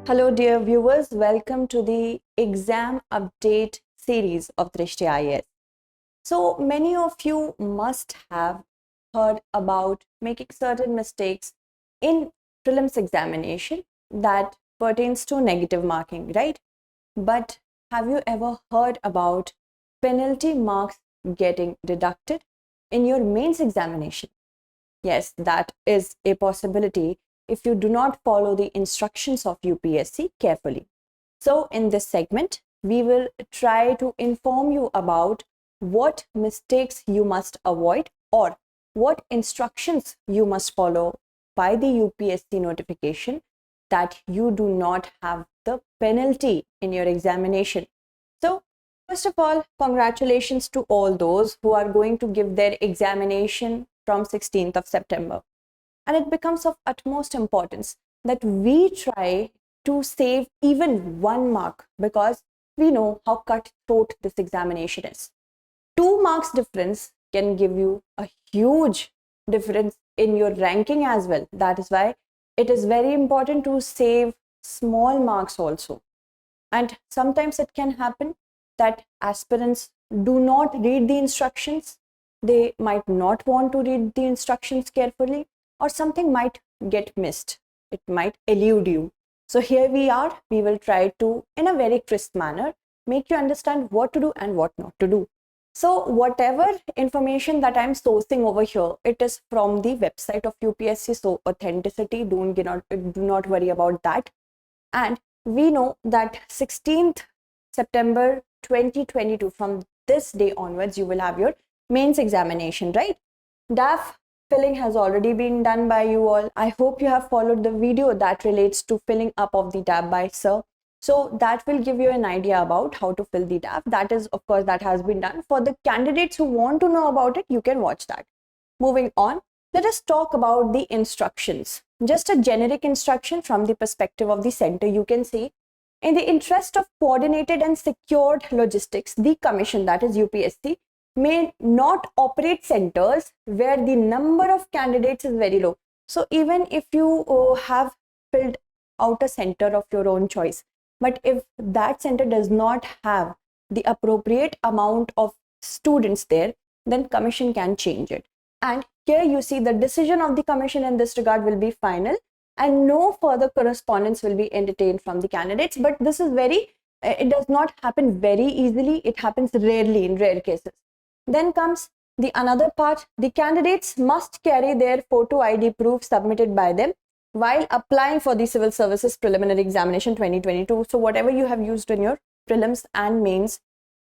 Hello, dear viewers. Welcome to the exam update series of Drishti IAS. So, many of you must have heard about making certain mistakes in prelims examination that pertains to negative marking, right? But have you ever heard about penalty marks getting deducted in your mains examination? Yes, that is a possibility if you do not follow the instructions of UPSC carefully. So, in this segment, we will try to inform you about what mistakes you must avoid or what instructions you must follow by the UPSC notification that you do not have the penalty in your examination. So, first of all, congratulations to all those who are going to give their examination from 16th of September. And it becomes of utmost importance that we try to save even 1 mark because we know how cutthroat this examination is. 2 marks difference can give you a huge difference in your ranking as well. That is why it is very important to save small marks also. And sometimes it can happen that aspirants do not read the instructions. They might not want to read the instructions carefully, or something might get missed. It might elude you. So here we are. We will try to, in a very crisp manner, make you understand what to do and what not to do. So whatever information that I'm sourcing over here, it is from the website of UPSC. So authenticity, do not worry about that. And we know that 16th September 2022, from this day onwards, you will have your mains examination, right? DAF filling has already been done by you all. I hope you have followed the video that relates to filling up of the DAF by sir. So that will give you an idea about how to fill the DAF. That is, of course, that has been done. For the candidates who want to know about it, you can watch that. Moving on, let us talk about the instructions. Just a generic instruction from the perspective of the center, you can say, in the interest of coordinated and secured logistics, the commission, that is UPSC, may not operate centers where the number of candidates is very low. So even if you have filled out a center of your own choice, but if that center does not have the appropriate amount of students there, then commission can change it. And here you see the decision of the commission in this regard will be final and no further correspondence will be entertained from the candidates. But this is it does not happen very easily. It happens rarely, in rare cases. Then comes the another part. The candidates must carry their photo ID proof submitted by them while applying for the Civil Services Preliminary Examination 2022. So whatever you have used in your prelims and mains,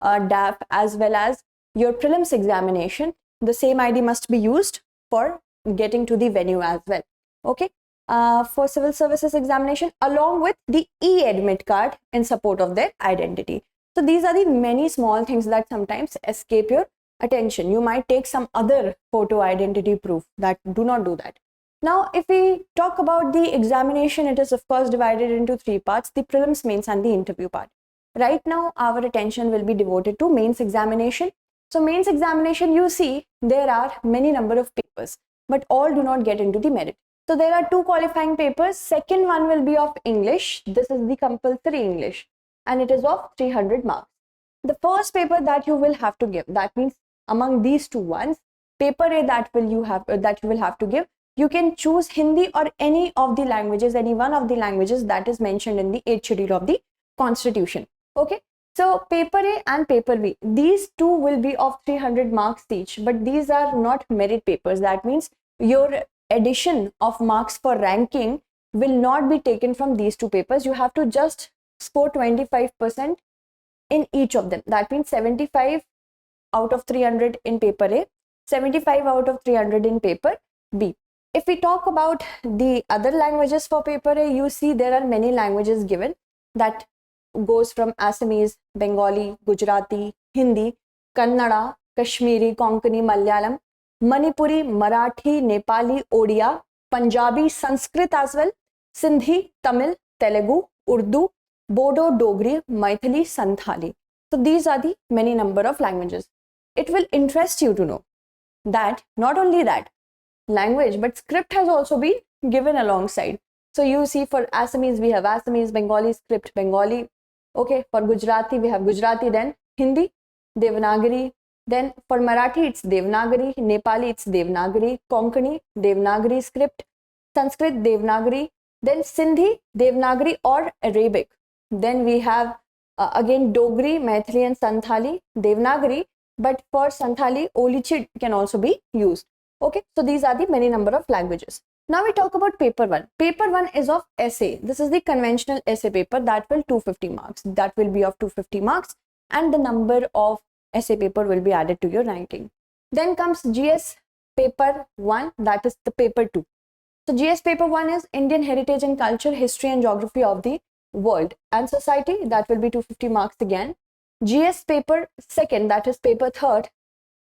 DAF, as well as your prelims examination, the same ID must be used for getting to the venue as well. Okay. For civil services examination, along with the e-admit card in support of their identity. So these are the many small things that sometimes escape your attention. You might take some other photo identity proof. That do not do that. Now, if we talk about the examination, it is of course divided into 3 parts: the prelims, mains, and the interview part. Right now, our attention will be devoted to mains examination. So mains examination, you see, there are many number of papers, but all do not get into the merit. So there are 2 qualifying papers. Second one will be of English. This is the compulsory English, and it is of 300 marks. The first paper that you will have to give, that means among these 2 ones, paper A that you will have to give, you can choose Hindi or any of the languages, any one of the languages that is mentioned in the 8th schedule of the Constitution. Okay. So paper A and paper B, these 2 will be of 300 marks each, but these are not merit papers. That means your addition of marks for ranking will not be taken from these 2 papers. You have to just score 25% in each of them. That means 75 out of 300 in paper A, 75 out of 300 in paper B. If we talk about the other languages for paper A, you see there are many languages given that goes from Assamese, Bengali, Gujarati, Hindi, Kannada, Kashmiri, Konkani, Malayalam, Manipuri, Marathi, Nepali, Odia, Punjabi, Sanskrit as well, Sindhi, Tamil, Telugu, Urdu, Bodo, Dogri, Maithili, Santhali. So these are the many number of languages. It will interest you to know that not only that language, but script has also been given alongside. So you see for Assamese, we have Assamese, Bengali script, Bengali. Okay, for Gujarati, we have Gujarati, then Hindi, Devanagari. Then for Marathi, it's Devanagari, Nepali, it's Devanagari, Konkani, Devanagari script, Sanskrit, Devanagari, then Sindhi, Devanagari or Arabic. Then we have again Dogri, Maithili and Santhali, Devanagari, but for Santhali, Olichid can also be used. Okay, so these are the many number of languages. Now we talk about paper 1. Paper 1 is of essay. This is the conventional essay paper that will 250 marks. That will be of 250 marks, and the number of essay paper will be added to your ranking. Then comes GS paper 1, that is the paper 2. So GS paper 1 is Indian heritage and culture, history and geography of the world and society. That will be 250 marks again. GS paper 2nd, that is paper 3rd,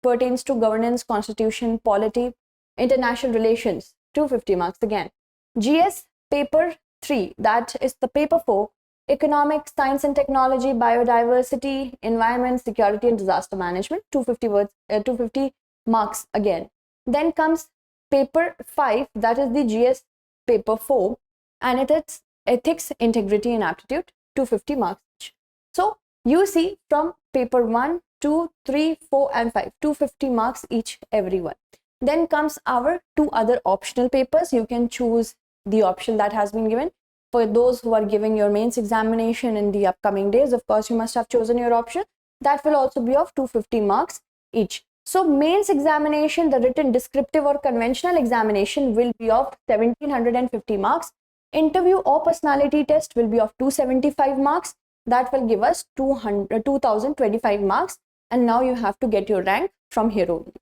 pertains to governance, constitution, polity, international relations, 250 marks again. GS paper 3, that is the paper 4, economics, science and technology, biodiversity, environment, security and disaster management, 250 words, 250 marks again. Then comes paper 5, that is the GS paper 4, and it is ethics, integrity and aptitude, 250 marks each. So you see from paper 1, 2, 3, 4 and 5, 250 marks each every one. Then comes our 2 other optional papers. You can choose the option that has been given. For those who are giving your mains examination in the upcoming days, of course, you must have chosen your option. That will also be of 250 marks each. So mains examination, the written, descriptive or conventional examination will be of 1750 marks. Interview or personality test will be of 275 marks. That will give us 2025 marks. And now you have to get your rank from here only.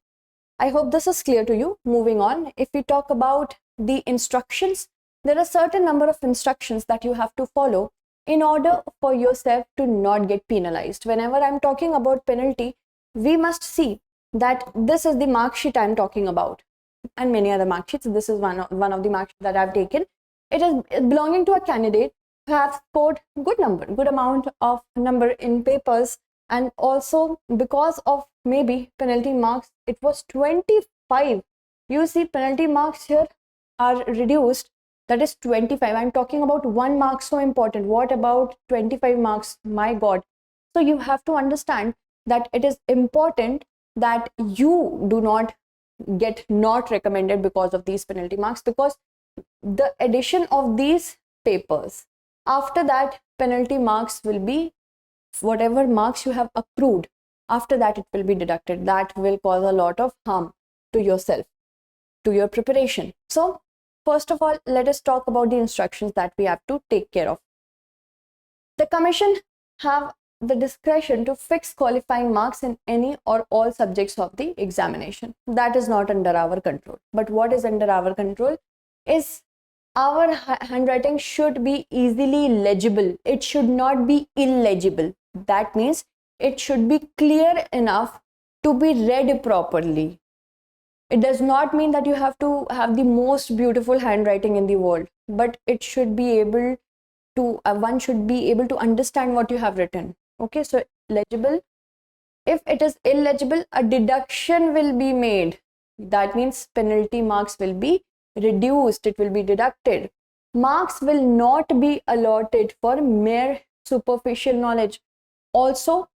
I hope this is clear to you. Moving on, if we talk about the instructions, there are a certain number of instructions that you have to follow in order for yourself to not get penalized. Whenever I'm talking about penalty, we must see that this is the mark sheet I'm talking about, and many other mark sheets. This is one of the mark sheets that I've taken. It is belonging to a candidate who have scored good amount of number in papers, and also because of maybe penalty marks, it was 25. You see, penalty marks here are reduced. That is 25. I'm talking about 1 mark, so important. What about 25 marks? My God. So you have to understand that it is important that you do not get not recommended because of these penalty marks, because the addition of these papers, after that penalty marks will be whatever marks you have accrued, after that it will be deducted. That will cause a lot of harm to yourself, to your preparation. So first of all, let us talk about the instructions that we have to take care of. The commission have the discretion to fix qualifying marks in any or all subjects of the examination. That is not under our control. But what is under our control is our handwriting should be easily legible. It should not be illegible. That means it should be clear enough to be read properly. It does not mean that you have to have the most beautiful handwriting in the world, but it should be able to, one should be able to understand what you have written. Okay, so legible. If it is illegible, a deduction will be made. That means penalty marks will be reduced, it will be deducted. Marks will not be allotted for mere superficial knowledge. Also,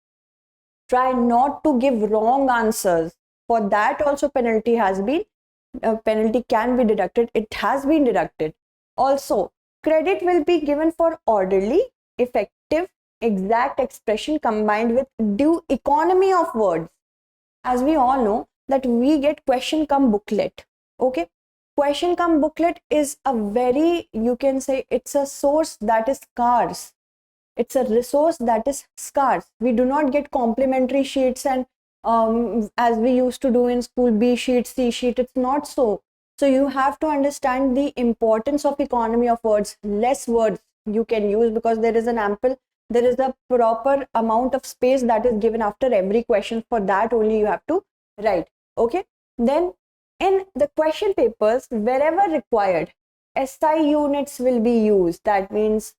try not to give wrong answers. For that also penalty has been, penalty can be deducted. It has been deducted. Also, credit will be given for orderly, effective, exact expression combined with due economy of words. As we all know that we get question come booklet. Okay, question come booklet is a very, you can say, it's a source that is scarce. It's a resource that is scarce. We do not get complimentary sheets and as we used to do in school, B sheet, C sheet. It's not so. So you have to understand the importance of economy of words. Less words you can use, because there is a proper amount of space that is given after every question. For that only you have to write. Okay. Then in the question papers, wherever required, SI units will be used. That means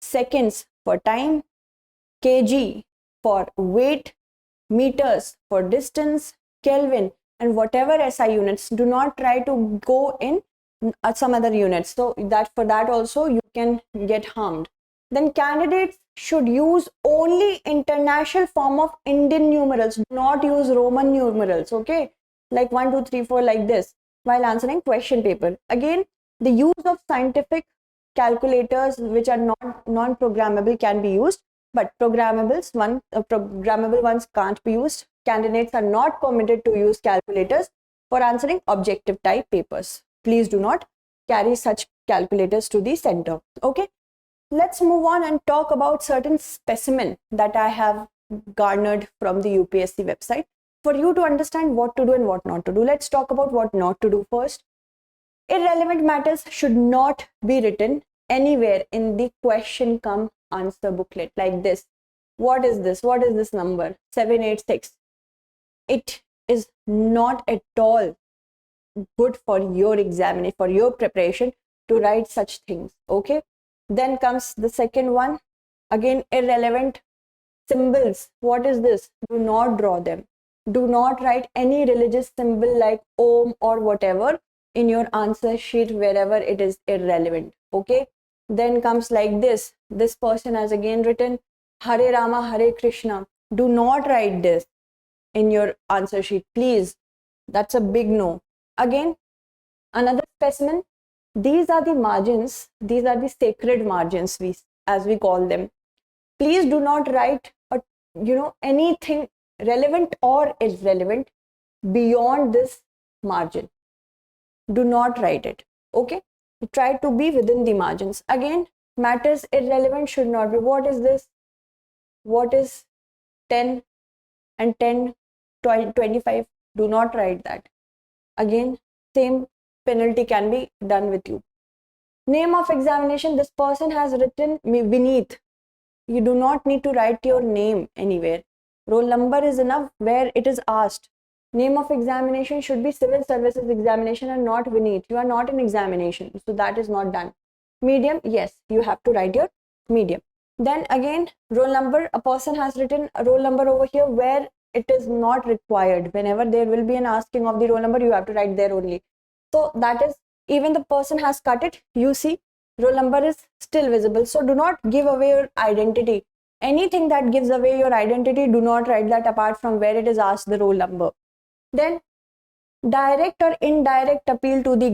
seconds for time, kg for weight, meters for distance, Kelvin, and whatever SI units. Do not try to go in some other units. So that for that also you can get harmed. Then candidates should use only international form of Indian numerals. Do not use Roman numerals, okay? Like 1, 2, 3, 4 like this while answering question paper. Again, the use of scientific calculators which are not non-programmable can be used, but programmable ones can't be used. Candidates are not permitted to use calculators for answering objective type papers. Please do not carry such calculators to the center. Okay, let's move on and talk about certain specimen that I have garnered from the UPSC website for you to understand what to do and what not to do. Let's talk about what not to do first. Irrelevant matters should not be written anywhere in the question come answer booklet like this. What is this? What is this number? 786. It is not at all good for your examination, for your preparation to write such things. Okay. Then comes the second one. Again, irrelevant symbols. What is this? Do not draw them. Do not write any religious symbol like Om or whatever in your answer sheet wherever it is irrelevant. Okay. Then comes like this. This person has again written Hare Rama, Hare Krishna. Do not write this in your answer sheet, please. That's a big no. Again, another specimen. These are the margins. These are the sacred margins, as we call them. Please do not write anything relevant or irrelevant beyond this margin. Do not write it. Okay. Try to be within the margins. Again, matters irrelevant should not be. What is this? What is 10 and 10, 25? Do not write that. Again, same penalty can be done with you. Name of examination. This person has written Vineet. You do not need to write your name anywhere. Roll number is enough where it is asked. Name of examination should be civil services examination and not Vineet. You are not in examination, so that is not done. Medium, yes, you have to write your medium. Then again, roll number. A person has written a roll number over here where it is not required. Whenever there will be an asking of the roll number, you have to write there only. So that is, even the person has cut it, you see roll number is still visible. So do not give away your identity. Anything that gives away your identity, do not write that apart from where it is asked the roll number. Then direct or indirect appeal to the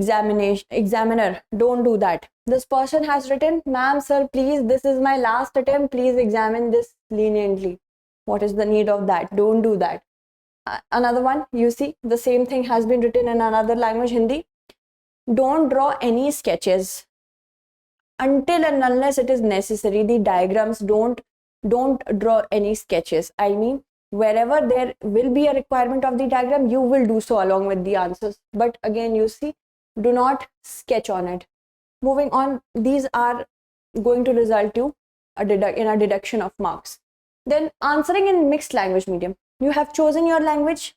examiner. Don't do that. This person has written, ma'am, sir, please, this is my last attempt. Please examine this leniently. What is the need of that? Don't do that. Another one, you see, the same thing has been written in another language, Hindi. Don't draw any sketches until and unless it is necessary. The diagrams, don't draw any sketches. I mean, wherever there will be a requirement of the diagram, you will do so along with the answers. But again, you see, do not sketch on it. Moving on, these are going to result you in a deduction of marks. Then answering in mixed language medium. You have chosen your language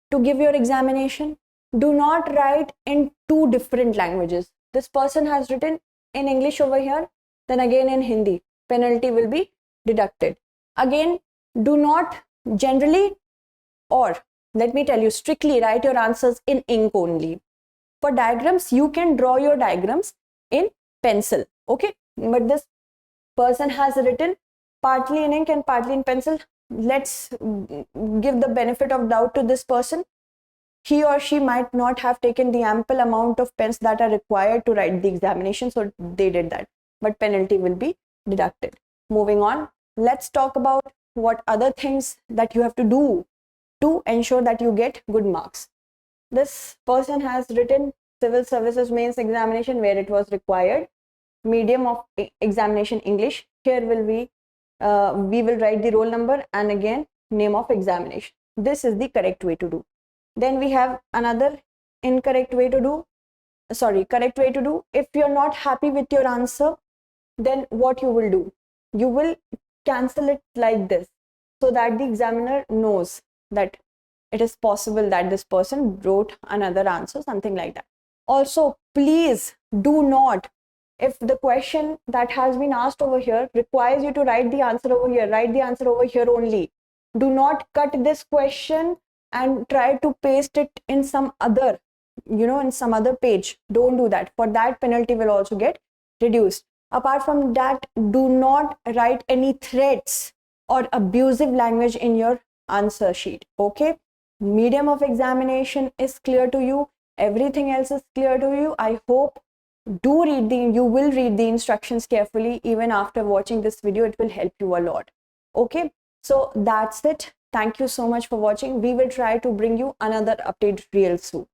to give your examination. Do not write in two different languages. This person has written in English over here, then again in Hindi. Penalty will be deducted. Again, do not generally, or let me tell you, strictly write your answers in ink only. For diagrams, you can draw your diagrams in pencil. Okay, but this person has written partly in ink and partly in pencil. Let's give the benefit of doubt to this person. He or she might not have taken the ample amount of pens that are required to write the examination, so they did that, but penalty will be deducted. Moving on, let's talk about what other things that you have to do to ensure that you get good marks. This person has written civil services mains examination where it was required. Medium of examination English. Here will be we will write the roll number and again name of examination. This is the correct way to do. Then we have another correct way to do. If you're not happy with your answer, then what you will do? You will cancel it like this so that the examiner knows that it is possible that this person wrote another answer, something like that. Also, please do not, if the question that has been asked over here requires you to write the answer over here, write the answer over here only. Do not cut this question and try to paste it in some other in some other page. Don't do that. For that, penalty will also get reduced. Apart from that, do not write any threats or abusive language in your answer sheet. Okay, medium of examination is clear to you, everything else is clear to you. I hope you will read the instructions carefully. Even after watching this video, it will help you a lot. Okay, so that's it. Thank you so much for watching. We will try to bring you another update real soon.